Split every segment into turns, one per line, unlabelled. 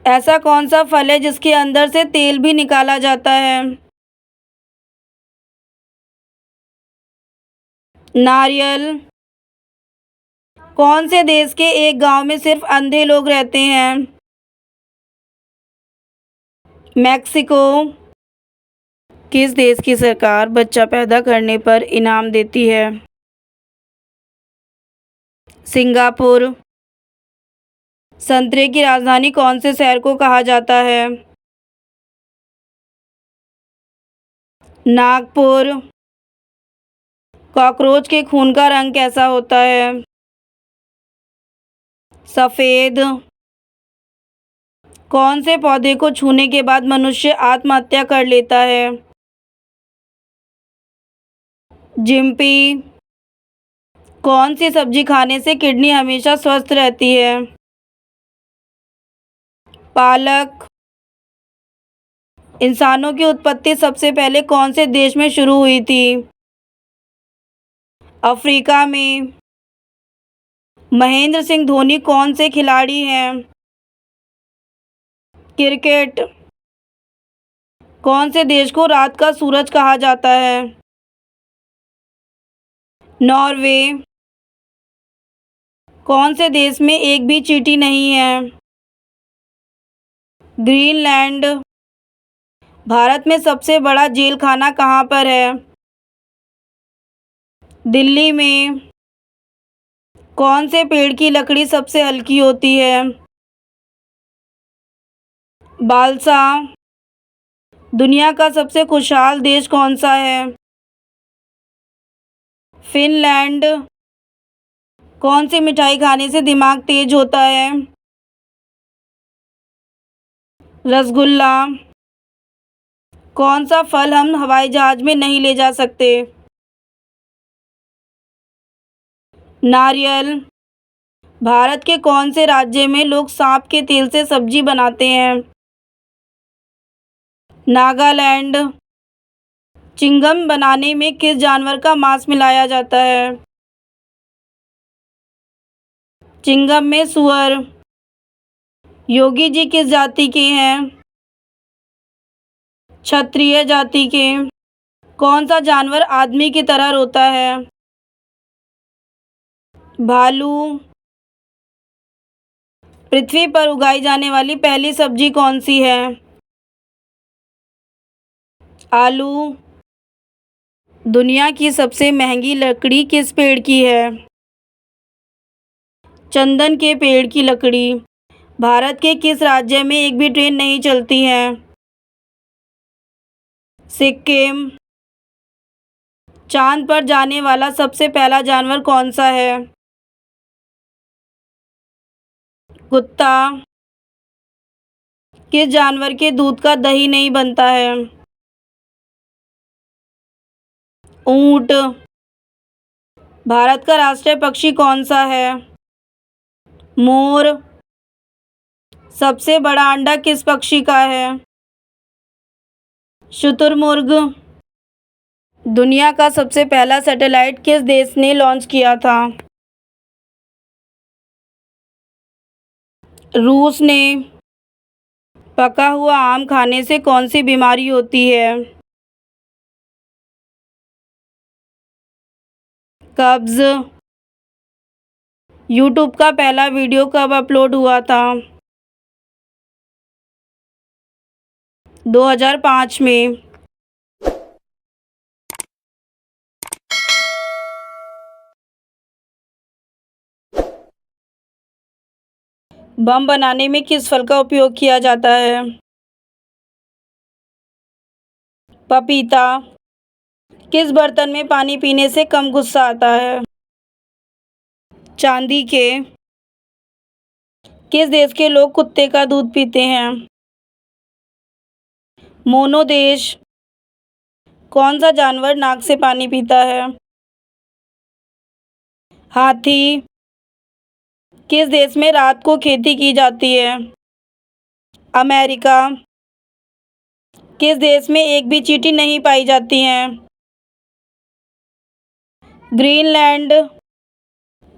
ऐसा कौन सा फल है जिसके अंदर से तेल भी निकाला जाता है? नारियल। कौन से देश के एक गांव में सिर्फ अंधे लोग रहते हैं? मैक्सिको। किस देश की सरकार बच्चा पैदा करने पर इनाम देती है? सिंगापुर। संतरे की राजधानी कौन से शहर को कहा जाता है? नागपुर। कॉकरोच के खून का रंग कैसा होता है? सफेद। कौन से पौधे को छूने के बाद मनुष्य आत्महत्या कर लेता है? जिम्पी। कौन सी सब्जी खाने से किडनी हमेशा स्वस्थ रहती है? पालक। इंसानों की उत्पत्ति सबसे पहले कौन से देश में शुरू हुई थी? अफ्रीका में। महेंद्र सिंह धोनी कौन से खिलाड़ी हैं? क्रिकेट। कौन से देश को रात का सूरज कहा जाता है? नॉर्वे। कौन से देश में एक भी चींटी नहीं है? ग्रीनलैंड। भारत में सबसे बड़ा जेल खाना कहाँ पर है? दिल्ली में। कौन से पेड़ की लकड़ी सबसे हल्की होती है? बालसा। दुनिया का सबसे खुशहाल देश कौन सा है? फिनलैंड। कौन सी मिठाई खाने से दिमाग तेज होता है? रसगुल्ला। कौन सा फल हम हवाई जहाज में नहीं ले जा सकते? नारियल। भारत के कौन से राज्य में लोग सांप के तेल से सब्जी बनाते हैं? नागालैंड। चिंगम बनाने में किस जानवर का मांस मिलाया जाता है? चिंगम में सुअर। योगी जी किस जाति के हैं? क्षत्रिय जाति के। कौन सा जानवर आदमी की तरह रोता है? भालू। पृथ्वी पर उगाई जाने वाली पहली सब्जी कौन सी है? आलू। दुनिया की सबसे महंगी लकड़ी किस पेड़ की है? चंदन के पेड़ की लकड़ी। भारत के किस राज्य में एक भी ट्रेन नहीं चलती है? सिक्किम। चांद पर जाने वाला सबसे पहला जानवर कौन सा है? कुत्ता। किस जानवर के दूध का दही नहीं बनता है? ऊंट। भारत का राष्ट्रीय पक्षी कौन सा है? मोर। सबसे बड़ा अंडा किस पक्षी का है? शुतुरमुर्ग। दुनिया का सबसे पहला सैटेलाइट किस देश ने लॉन्च किया था? रूस ने। पका हुआ आम खाने से कौन सी बीमारी होती है? कब्ज। यूट्यूब का पहला वीडियो कब अपलोड हुआ था? 2005 में। बम बनाने में किस फल का उपयोग किया जाता है? पपीता। किस बर्तन में पानी पीने से कम गुस्सा आता है? चांदी के। किस देश के लोग कुत्ते का दूध पीते हैं? मोनो देश। कौन सा जानवर नाक से पानी पीता है? हाथी। किस देश में रात को खेती की जाती है? अमेरिका। किस देश में एक भी चींटी नहीं पाई जाती है? ग्रीनलैंड।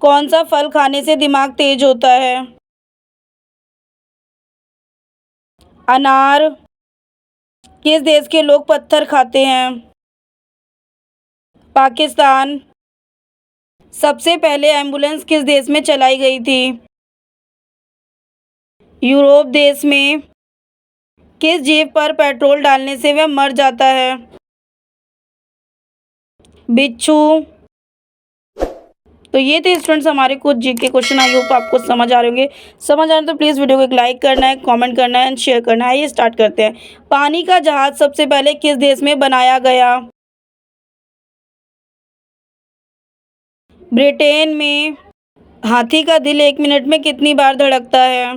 कौन सा फल खाने से दिमाग तेज होता है? अनार। किस देश के लोग पत्थर खाते हैं? पाकिस्तान। सबसे पहले एम्बुलेंस किस देश में चलाई गई थी? यूरोप देश में। किस जीव पर पेट्रोल डालने से वह मर जाता है? बिच्छू। तो ये थे स्टूडेंट्स हमारे कुछ जीके क्वेश्चन। आई होप आपको समझ आ रहे होंगे। समझ आ रहे तो प्लीज़ वीडियो को एक लाइक करना है, कमेंट करना है एंड शेयर करना है। आइए स्टार्ट करते हैं। पानी का जहाज सबसे पहले किस देश में बनाया गया? ब्रिटेन में। हाथी का दिल 1 मिनट में कितनी बार धड़कता है?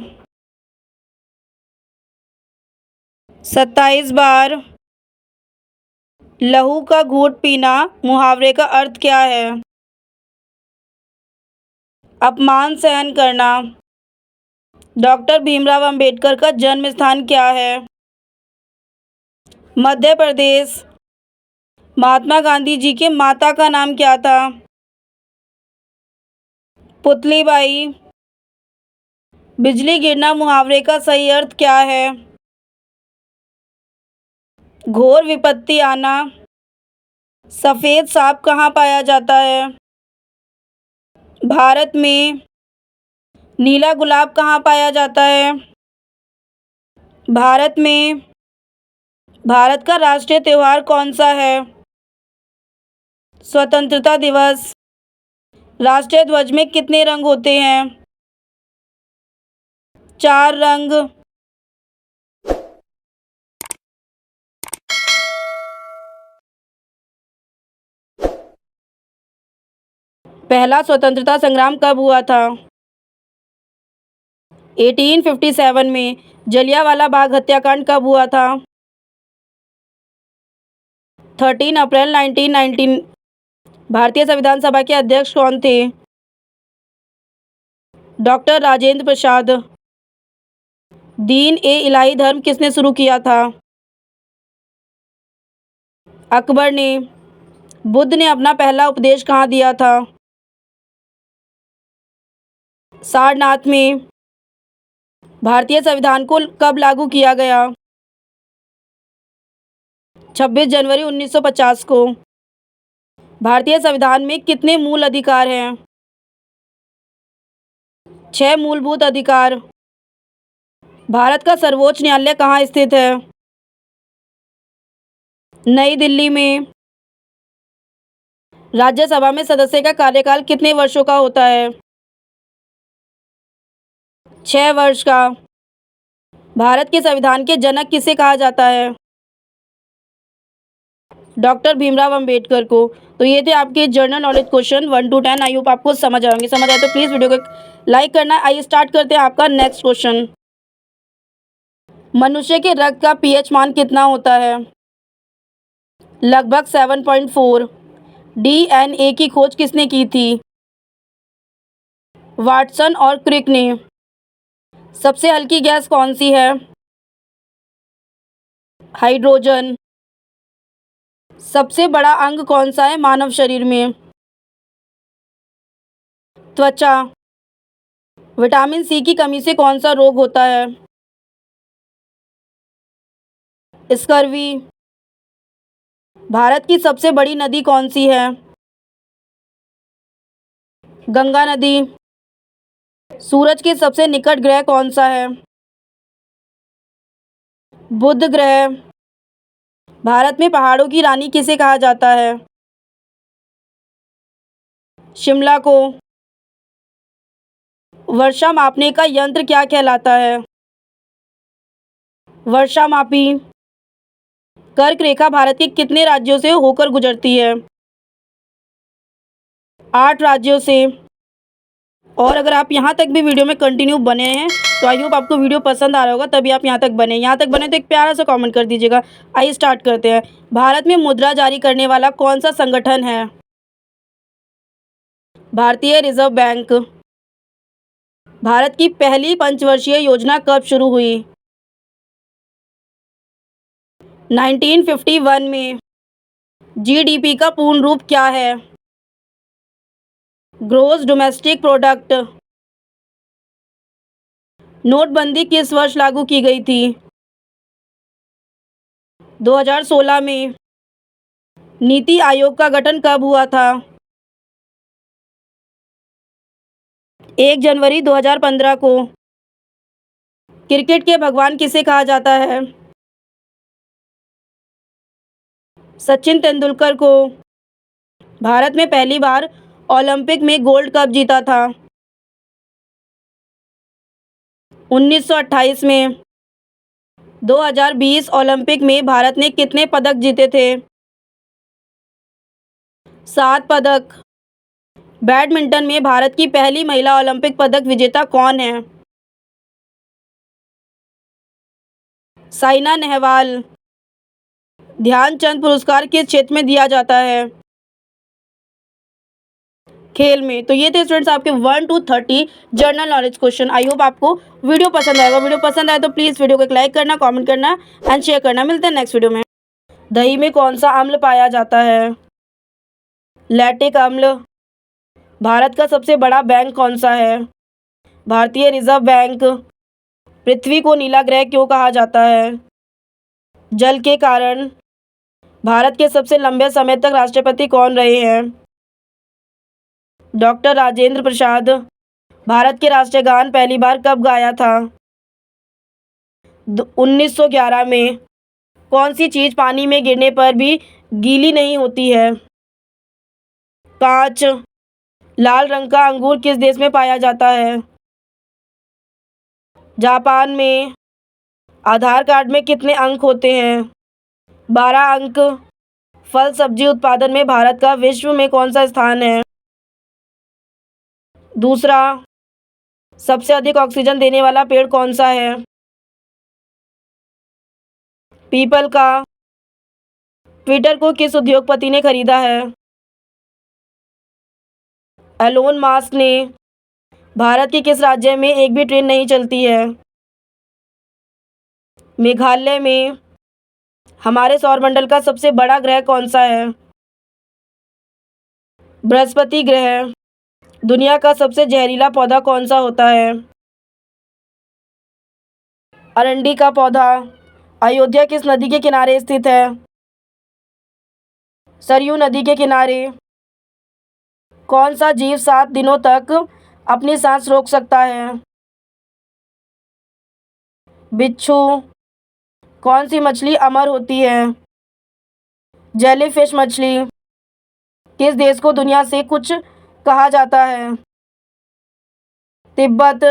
27 बार। लहू का घूंट पीना मुहावरे का अर्थ क्या है? अपमान सहन करना। डॉक्टर भीमराव अंबेडकर का जन्म स्थान क्या है? मध्य प्रदेश। महात्मा गांधी जी के माता का नाम क्या था? पुतलीबाई। बिजली गिरना मुहावरे का सही अर्थ क्या है? घोर विपत्ति आना। सफ़ेद सांप कहाँ पाया जाता है? भारत में। नीला गुलाब कहाँ पाया जाता है? भारत में। भारत का राष्ट्रीय त्योहार कौन सा है? स्वतंत्रता दिवस। राष्ट्रीय ध्वज में कितने रंग होते हैं? 4 रंग। पहला स्वतंत्रता संग्राम कब हुआ था? 1857 में। जलियांवाला बाग हत्याकांड कब हुआ था? 13 अप्रैल 1919। भारतीय संविधान सभा के अध्यक्ष कौन थे? डॉक्टर राजेंद्र प्रसाद। दीन ए इलाही धर्म किसने शुरू किया था? अकबर ने। बुद्ध ने अपना पहला उपदेश कहाँ दिया था? सारनाथ में। भारतीय संविधान को कब लागू किया गया? 26 जनवरी 1950 को। भारतीय संविधान में कितने मूल अधिकार हैं? 6 मूलभूत अधिकार। भारत का सर्वोच्च न्यायालय कहाँ स्थित है? नई दिल्ली में। राज्यसभा में सदस्य का कार्यकाल कितने वर्षों का होता है? 6 वर्ष का। भारत के संविधान के जनक किसे कहा जाता है? डॉक्टर भीमराव अंबेडकर को। तो ये थे आपके general knowledge question 1 to 10। I hope आपको समझ आएंगे। समझ आए तो प्लीज़ वीडियो को लाइक करना। आइए स्टार्ट करते हैं आपका नेक्स्ट क्वेश्चन। मनुष्य के रक्त का पीएच मान कितना होता है? लगभग 7.4। डीएनए की खोज किसने की थी? वाटसन और क्रिक ने। सबसे हल्की गैस कौन सी है? हाइड्रोजन। सबसे बड़ा अंग कौन सा है मानव शरीर में? त्वचा। विटामिन सी की कमी से कौन सा रोग होता है? स्कर्वी। भारत की सबसे बड़ी नदी कौन सी है? गंगा नदी। सूरज के सबसे निकट ग्रह कौन सा है? बुध ग्रह। भारत में पहाड़ों की रानी किसे कहा जाता है? शिमला को। वर्षा मापने का यंत्र क्या कहलाता है? वर्षामापी। कर्क रेखा भारत के कितने राज्यों से होकर गुजरती है? 8 राज्यों से। और अगर आप यहाँ तक भी वीडियो में कंटिन्यू बने हैं तो आई होप आपको वीडियो पसंद आ रहा होगा, तभी आप यहाँ तक बने तो एक प्यारा सा कमेंट कर दीजिएगा। आइए स्टार्ट करते हैं। भारत में मुद्रा जारी करने वाला कौन सा संगठन है? भारतीय रिजर्व बैंक। भारत की पहली पंचवर्षीय योजना कब शुरू हुई? 1951 में। जीडीपी का पूर्ण रूप क्या है? Gross domestic product. नोटबंदी किस वर्ष लागू की गई थी? 2016 में नीति आयोग का गठन कब हुआ था? 1 जनवरी 2015 को। क्रिकेट के भगवान किसे कहा जाता है? सचिन तेंदुलकर को। भारत में पहली बार ओलंपिक में गोल्ड कब जीता था? 1928 में। 2020 ओलंपिक में भारत ने कितने पदक जीते थे? 7 पदक। बैडमिंटन में भारत की पहली महिला ओलंपिक पदक विजेता कौन है? साइना नेहवाल। ध्यानचंद पुरस्कार किस क्षेत्र में दिया जाता है? खेल में। तो ये थे स्टूडेंट्स आपके 1 to 30 general knowledge question. I hope आपको वीडियो पसंद आएगा। वीडियो पसंद आए तो प्लीज़ वीडियो को एक लाइक करना, कमेंट करना एंड शेयर करना। मिलते हैं नेक्स्ट वीडियो में। दही में कौन सा अम्ल पाया जाता है? लैक्टिक अम्ल। भारत का सबसे बड़ा बैंक कौन सा है? भारतीय रिजर्व बैंक। पृथ्वी को नीला ग्रह क्यों कहा जाता है? जल के कारण। भारत के सबसे लंबे समय तक राष्ट्रपति कौन रहे हैं? डॉक्टर राजेंद्र प्रसाद। भारत के राष्ट्रीय गान पहली बार कब गाया था? 1911 में। कौन सी चीज़ पानी में गिरने पर भी गीली नहीं होती है? कांच। लाल रंग का अंगूर किस देश में पाया जाता है? जापान में। आधार कार्ड में कितने अंक होते हैं? 12 अंक। फल सब्जी उत्पादन में भारत का विश्व में कौन सा स्थान है? दूसरा। सबसे अधिक ऑक्सीजन देने वाला पेड़ कौन सा है? पीपल का। ट्विटर को किस उद्योगपति ने खरीदा है? एलोन मास्क ने। भारत के किस राज्य में एक भी ट्रेन नहीं चलती है? मेघालय में। हमारे सौरमंडल का सबसे बड़ा ग्रह कौन सा है? बृहस्पति ग्रह। दुनिया का सबसे जहरीला पौधा कौन सा होता है? अरंडी का पौधा। अयोध्या किस नदी के किनारे स्थित है? सरयू नदी के किनारे। कौन सा जीव 7 दिनों तक अपनी सांस रोक सकता है? बिच्छू। कौन सी मछली अमर होती है? जेलीफिश मछली। किस देश को दुनिया से कुछ कहा जाता है? तिब्बत।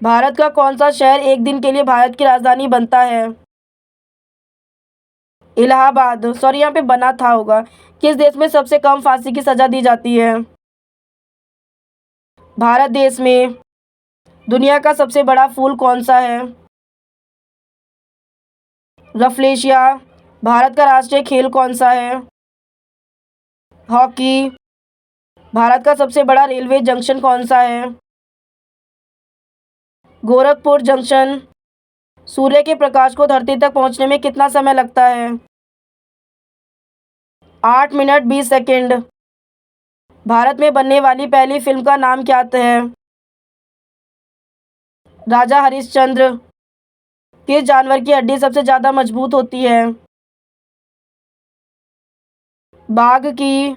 भारत का कौन सा शहर एक दिन के लिए भारत की राजधानी बनता है? इलाहाबाद। सॉरी, यहाँ पे बना था होगा। किस देश में सबसे कम फांसी की सजा दी जाती है? भारत देश में। दुनिया का सबसे बड़ा फूल कौन सा है? रफलेशिया। भारत का राष्ट्रीय खेल कौन सा है? हॉकी। भारत का सबसे बड़ा रेलवे जंक्शन कौन सा है? गोरखपुर जंक्शन। सूर्य के प्रकाश को धरती तक पहुंचने में कितना समय लगता है? 8 मिनट 20 सेकंड। भारत में बनने वाली पहली फिल्म का नाम क्या है? राजा हरिश्चंद्र। किस जानवर की हड्डी सबसे ज़्यादा मजबूत होती है? बाघ की।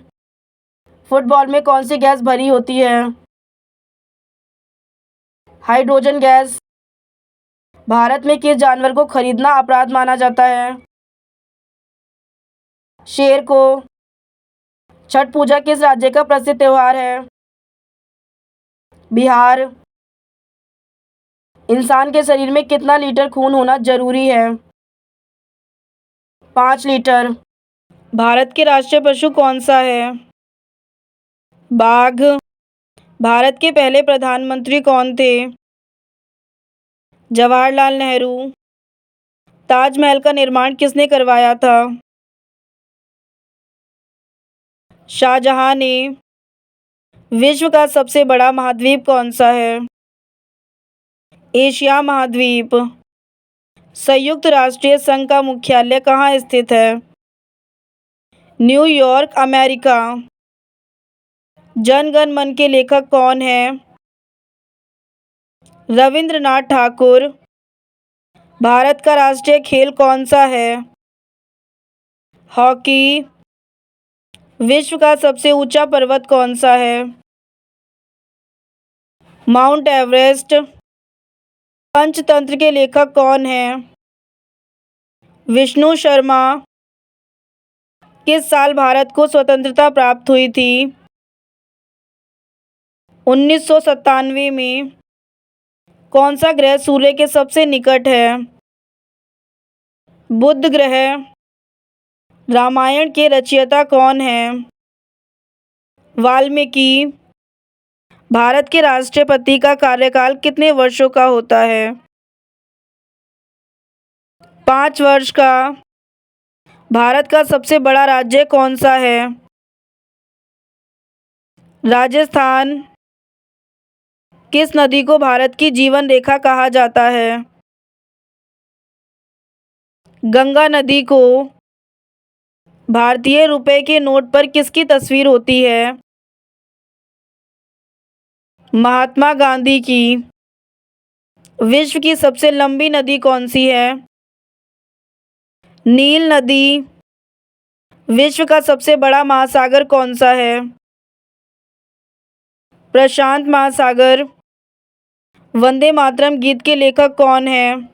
फुटबॉल में कौन सी गैस भरी होती है? Hydrogen gas. भारत में किस जानवर को खरीदना अपराध माना जाता है? शेर को। छठ पूजा किस राज्य का प्रसिद्ध त्योहार है? बिहार। इंसान के शरीर में कितना लीटर खून होना जरूरी है? 5 लीटर। भारत के राष्ट्रीय पशु कौन सा है? बाघ। भारत के पहले प्रधानमंत्री कौन थे? जवाहरलाल नेहरू। ताजमहल का निर्माण किसने करवाया था? शाहजहां ने। विश्व का सबसे बड़ा महाद्वीप कौन सा है? एशिया महाद्वीप। संयुक्त राष्ट्र संघ का मुख्यालय कहाँ स्थित है? New York, America. जन गण मन के लेखक कौन है? रविंद्रनाथ ठाकुर। भारत का राष्ट्रीय खेल कौन सा है? हॉकी। विश्व का सबसे ऊंचा पर्वत कौन सा है? Mount Everest. पंचतंत्र के लेखक कौन हैं? विष्णु शर्मा। किस साल भारत को स्वतंत्रता प्राप्त हुई थी? 1997 में। कौन सा ग्रह सूर्य के सबसे निकट है? बुध ग्रह। रामायण के रचयिता कौन हैं? वाल्मीकि। भारत के राष्ट्रपति का कार्यकाल कितने वर्षों का होता है? 5 वर्ष का। भारत का सबसे बड़ा राज्य कौन सा है? राजस्थान। किस नदी को भारत की जीवन रेखा कहा जाता है? गंगा नदी को। भारतीय रुपए के नोट पर किसकी तस्वीर होती है? महात्मा गांधी की। विश्व की सबसे लंबी नदी कौन सी है? नील नदी। विश्व का सबसे बड़ा महासागर कौन सा है? प्रशांत महासागर। वंदे मातरम गीत के लेखक कौन हैं?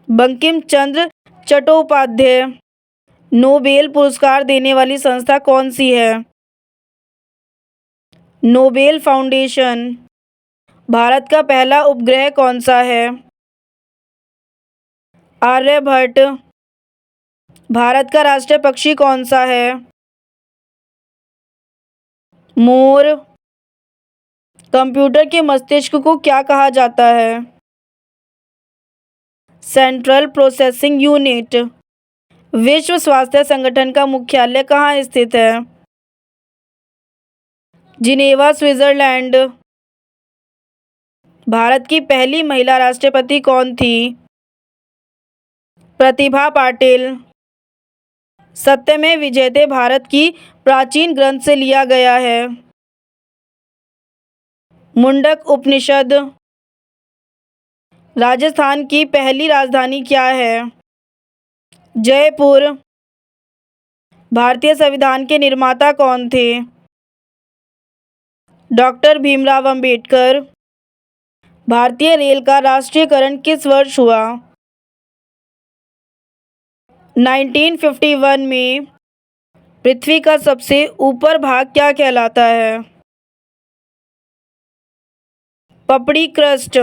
बंकिम चंद्र चट्टोपाध्याय। नोबेल पुरस्कार देने वाली संस्था कौन सी है? Nobel foundation. भारत का पहला उपग्रह कौन सा है? आर्यभट्ट। भारत का राष्ट्रीय पक्षी कौन सा है? मोर। कंप्यूटर के मस्तिष्क को क्या कहा जाता है? Central processing unit. विश्व स्वास्थ्य संगठन का मुख्यालय कहाँ स्थित है? Geneva, Switzerland. भारत की पहली महिला राष्ट्रपति कौन थी? प्रतिभा पाटिल। सत्यमेव जयते भारत की प्राचीन ग्रंथ से लिया गया है। मुंडक उपनिषद। राजस्थान की पहली राजधानी क्या है? जयपुर। भारतीय संविधान के निर्माता कौन थे? डॉक्टर भीमराव अंबेडकर। भारतीय रेल का राष्ट्रीयकरण किस वर्ष हुआ? 1951 में। पृथ्वी का सबसे ऊपर भाग क्या कहलाता है? पपड़ी क्रस्ट।